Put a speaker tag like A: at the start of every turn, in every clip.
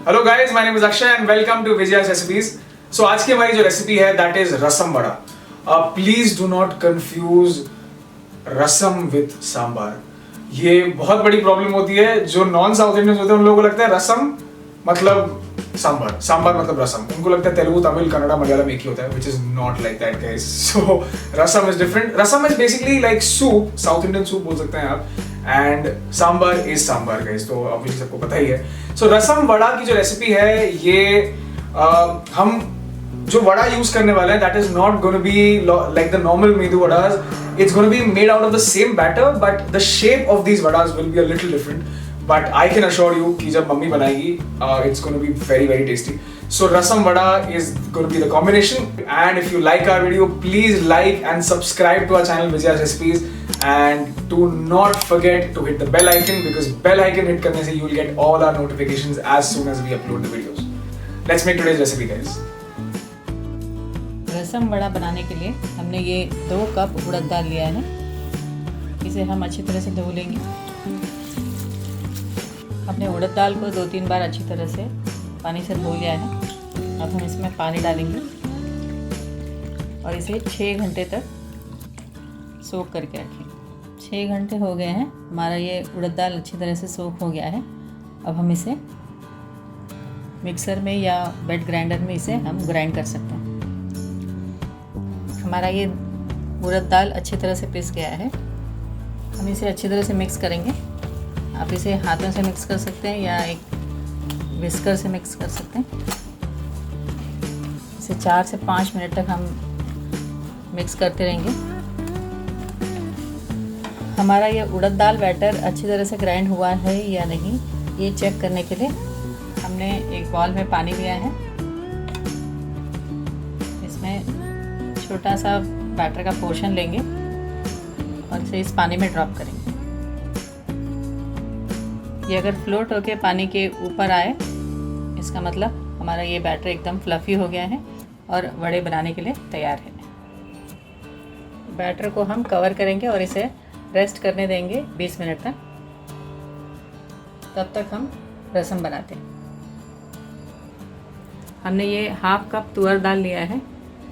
A: Hello guys, my name is Akshay and welcome to Vijaya's recipes. So आज की हमारी जो रेसिपी है that is rasam vada. Please do not confuse rasam with sambar. ये बहुत बड़ी प्रॉब्लम होती है। जो नॉन साउथ इंडियंस होते हैं उन लोगों को लगता है रसम मतलब सांबार, सांबार मतलब रसम। उनको लगता है तेलुगु, तमिल, कन्नड़ा, मलयालम एक ही होता है, which is not like that guys. So rasam is different. Rasam is basically like soup, south Indian soup बोल सकते हैं आप, and sambar is sambar guys, तो ऑब्वियसली सबको पता ही है। सो रसम वड़ा की जो रेसिपी है ये हम जो वड़ा यूज करने वाले हैं that is not gonna be like the normal medu vadas. It's gonna be made out of the same batter but the shape of these vadas will be a little different. But I can assure you कि जब मम्मी बनाएगी it's gonna be very very tasty. So rasam vada is going to be the combination, and if you like our video, please like and subscribe to our channel Vijay's Recipes, and do not forget to hit the bell icon, because bell icon hit karne se you will get all our notifications as soon as we upload the videos. Let's make today's recipe guys.
B: रसम वड़ा बनाने के लिए हमने ये 2 cup उड़द दाल लिया है। इसे हम अच्छी तरह से धो लेंगे। हमने उड़द दाल को 2-3 बार अच्छी तरह से पानी से धो लिया है। अब हम इसमें पानी डालेंगे और इसे 6 घंटे तक सोख करके रखें। 6 घंटे हो गए हैं, हमारा ये उड़द दाल अच्छी तरह से सोख हो गया है। अब हम इसे मिक्सर में या वेट ग्राइंडर में इसे हम ग्राइंड कर सकते हैं। हमारा ये उड़द दाल अच्छी तरह से पिस गया है। हम इसे अच्छी तरह से मिक्स करेंगे। आप इसे हाथों से मिक्स कर सकते हैं या एक विस्कर से मिक्स कर सकते हैं। इसे 4 से 5 मिनट तक हम मिक्स करते रहेंगे। हमारा ये उड़द दाल बैटर अच्छी तरह से ग्राइंड हुआ है या नहीं, ये चेक करने के लिए हमने एक बॉल में पानी लिया है। इसमें छोटा सा बैटर का पोर्शन लेंगे और इसे इस पानी में ड्रॉप करेंगे। ये अगर फ्लोट होके पानी के ऊपर आए, इसका मतलब हमारा ये बैटर एकदम फ्लफ़ी हो गया है और वड़े बनाने के लिए तैयार है। बैटर को हम कवर करेंगे और इसे रेस्ट करने देंगे 20 मिनट तक। तब तक हम रसम बनाते हैं। हमने ये 1/2 कप तुअर दाल लिया है।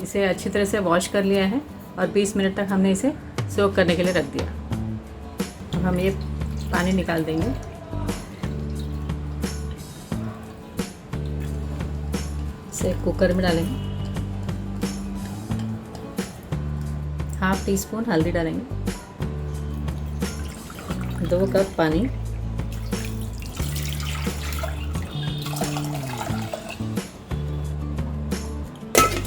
B: इसे अच्छी तरह से वॉश कर लिया है और 20 मिनट तक हमने इसे सोक करने के लिए रख दिया। अब हम ये पानी निकाल देंगे। इसे कुकर में डालेंगे। 1/2 टीस्पून हल्दी डालेंगे। 2 कप पानी।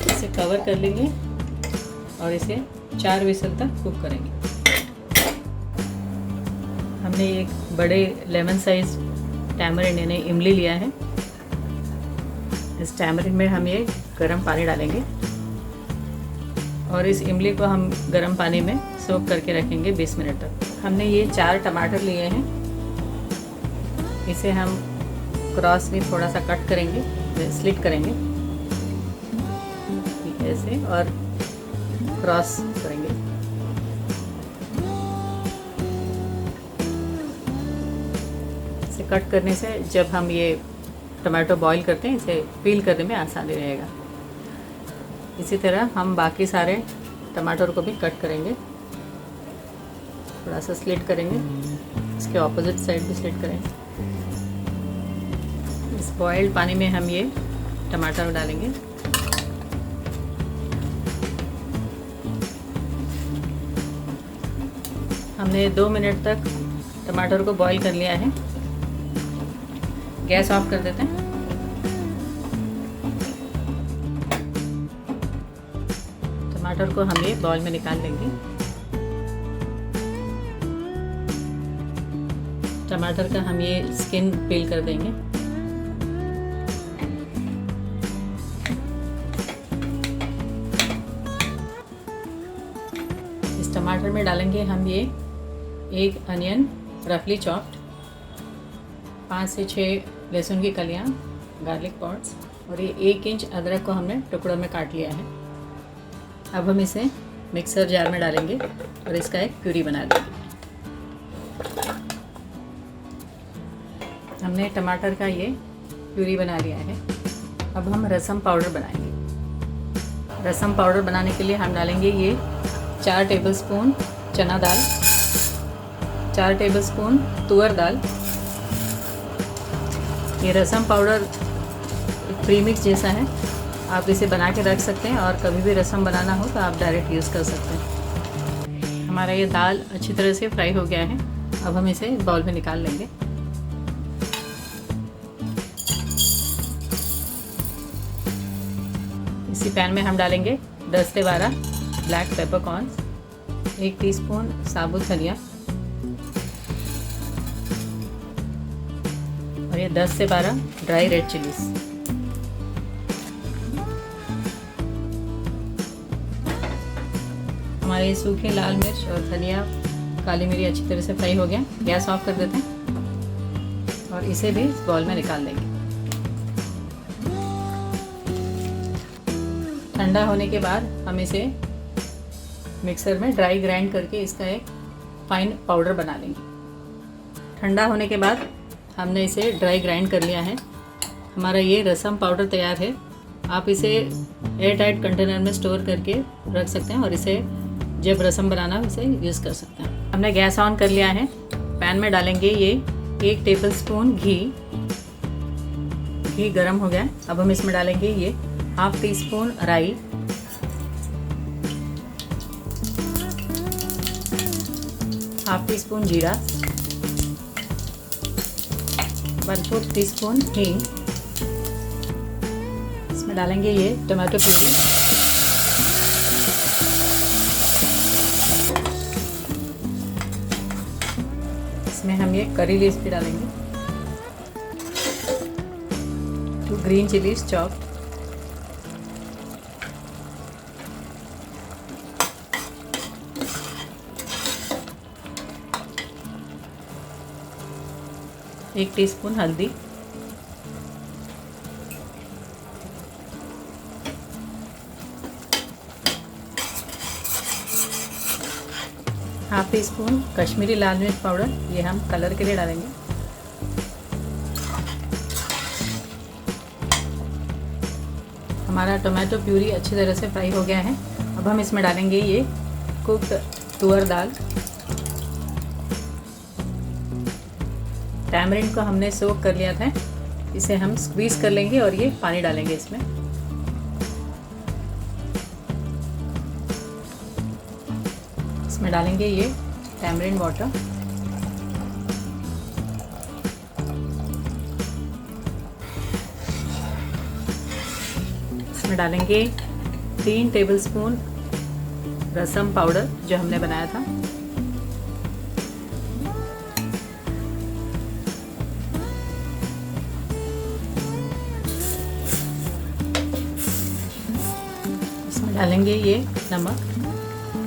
B: इसे कवर कर लेंगे और इसे 4 विसल तक कुक करेंगे। हमने एक बड़े लेमन साइज टैमरिंड यानी इमली लिया है। इस टैमरिंड में हम ये गर्म पानी डालेंगे और इस इमली को हम गर्म पानी में सोक करके रखेंगे 20 मिनट तक। हमने ये 4 टमाटर लिए हैं। इसे हम क्रॉस में थोड़ा सा कट करेंगे, स्लिट करेंगे ऐसे और क्रॉस करेंगे। इसे कट करने से जब हम ये टमाटो बॉईल करते हैं, इसे पील करने में आसानी रहेगा। इसी तरह हम बाकी सारे टमाटर को भी कट करेंगे। थोड़ा सा स्लिट करेंगे, इसके ऑपोजिट साइड भी स्लिट करेंगे। इस बॉइल्ड पानी में हम ये टमाटर डालेंगे। हमने 2 मिनट तक टमाटर को बॉईल कर लिया है। गैस ऑफ कर देते हैं। टमाटर को हम ये बाउल में निकाल लेंगे। टमाटर का हम ये स्किन पील कर देंगे। इस टमाटर में डालेंगे हम ये 1 अनियन रफली चॉप्ड, 5 से 6 लहसुन की कलियां, गार्लिक पॉट्स, और ये 1 इंच अदरक को हमने टुकड़ों में काट लिया है। अब हम इसे मिक्सर जार में डालेंगे और इसका एक प्यूरी बना देंगे। हमने टमाटर का ये प्यूरी बना लिया है। अब हम रसम पाउडर बनाएंगे। रसम पाउडर बनाने के लिए हम डालेंगे ये 4 टेबलस्पून चना दाल, 4 टेबलस्पून तुअर दाल। ये रसम पाउडर प्रीमिक्स जैसा है, आप इसे बना के रख सकते हैं और कभी भी रसम बनाना हो तो आप डायरेक्ट यूज़ कर सकते हैं। हमारा ये दाल अच्छी तरह से फ्राई हो गया है। अब हम इसे बाउल में निकाल लेंगे। इसी पैन में हम डालेंगे 10 से 12 ब्लैक पेपरकॉर्न्स, 1 टीस्पून साबुत धनिया और ये 10 से 12 ड्राई रेड चिलीज। हमारे सूखे लाल मिर्च और धनिया काली मिर्च अच्छी तरह से फ्राई हो गया। गैस ऑफ कर देते हैं और इसे भी इस बाउल में निकाल देंगे। ठंडा होने के बाद हम इसे मिक्सर में ड्राई ग्राइंड करके इसका एक फाइन पाउडर बना लेंगे। ठंडा होने के बाद हमने इसे ड्राई ग्राइंड कर लिया है। हमारा ये रसम पाउडर तैयार है। आप इसे एयर टाइट कंटेनर में स्टोर करके रख सकते हैं और इसे जब रसम बनाना हो इसे यूज़ कर सकते हैं। हमने गैस ऑन कर लिया है। पैन में डालेंगे ये 1 टेबलस्पून घी। घी गर्म हो गया। अब हम इसमें डालेंगे ये 1/2 टीस्पून राई, 1/2 टीस्पून जीरा, 1/4 टीस्पून हींग। इसमें डालेंगे ये टमाटो प्यूरी, इसमें हम ये करी लीव्स भी डालेंगे, 2 ग्रीन चिलीज चॉप, एक टीस्पून हल्दी, हाफ टी स्पून कश्मीरी लाल मिर्च पाउडर, ये हम कलर के लिए डालेंगे। हमारा टोमेटो प्यूरी अच्छी तरह से फ्राई हो गया है। अब हम इसमें डालेंगे ये कुक्ड तुअर दाल। टैमरिंड को हमने सोक कर लिया था, इसे हम स्क्वीज़ कर लेंगे और ये पानी डालेंगे इसमें। इसमें डालेंगे ये टैमरिंड वाटर, इसमें डालेंगे 3 टेबलस्पून रसम पाउडर जो हमने बनाया था। डालेंगे ये नमक,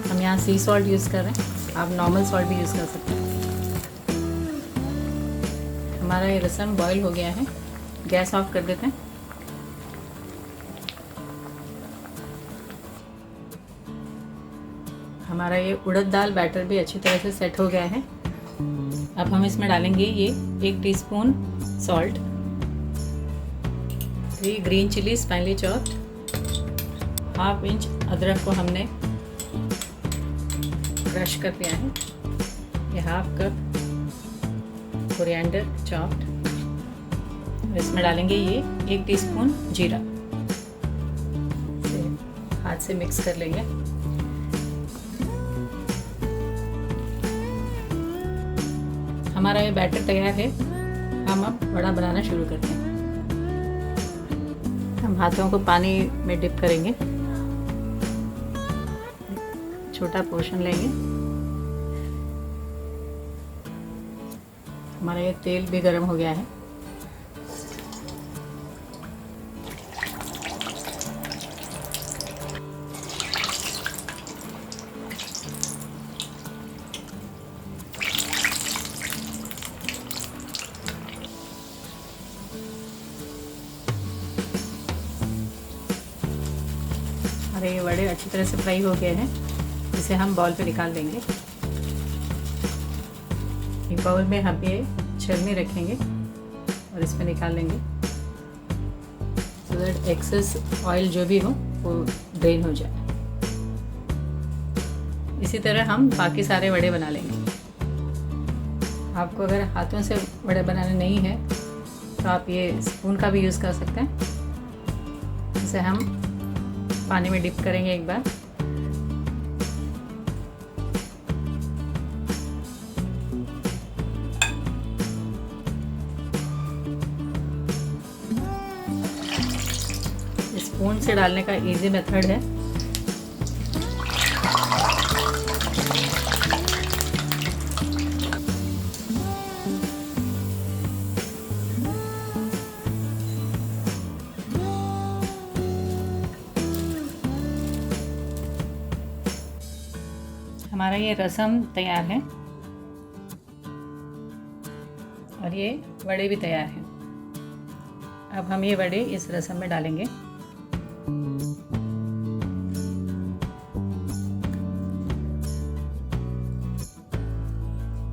B: हम यहाँ सी सॉल्ट यूज़ कर रहे हैं, आप नॉर्मल सॉल्ट भी यूज़ कर सकते हैं। हमारा ये रसम बॉईल हो गया है। गैस ऑफ कर देते हैं। हमारा ये उड़द दाल बैटर भी अच्छी तरह से सेट हो गया है। अब हम इसमें डालेंगे ये 1 teaspoon salt, 3 green chillies finally chopped, 1/2 inch अदरक को हमने क्रश कर लिया है, ये 1/2 कप कोरिएंडर चॉप्ड। इसमें डालेंगे ये 1 टीस्पून जीरा, इसे हाथ से मिक्स कर लेंगे। हमारा ये बैटर तैयार है। हम अब वड़ा बनाना शुरू करते हैं। हम हाथों को पानी में डिप करेंगे, छोटा पोर्शन लेंगे। हमारा ये तेल भी गर्म हो गया है। हमारे ये वड़े अच्छी तरह से फ्राई हो गए हैं। इसे हम बाउल पे निकाल लेंगे। एक बाउल में हम ये छलनी रखेंगे और इस पे निकाल लेंगे। सो दैट एक्सेस ऑयल जो भी हो वो ड्रेन हो जाए। इसी तरह हम बाकी सारे वड़े बना लेंगे। आपको अगर हाथों से वड़े बनाने नहीं है तो आप ये स्पून का भी यूज़ कर सकते हैं। इसे हम पानी में डिप करेंगे एक बार। स्पून से डालने का इजी मेथड है। हमारा ये रसम तैयार है और ये वड़े भी तैयार हैं। अब हम ये वड़े इस रसम में डालेंगे।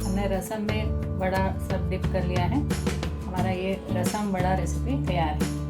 B: हमने रसम में वड़ा सब डिप कर लिया है। हमारा ये रसम वड़ा रेसिपी तैयार है।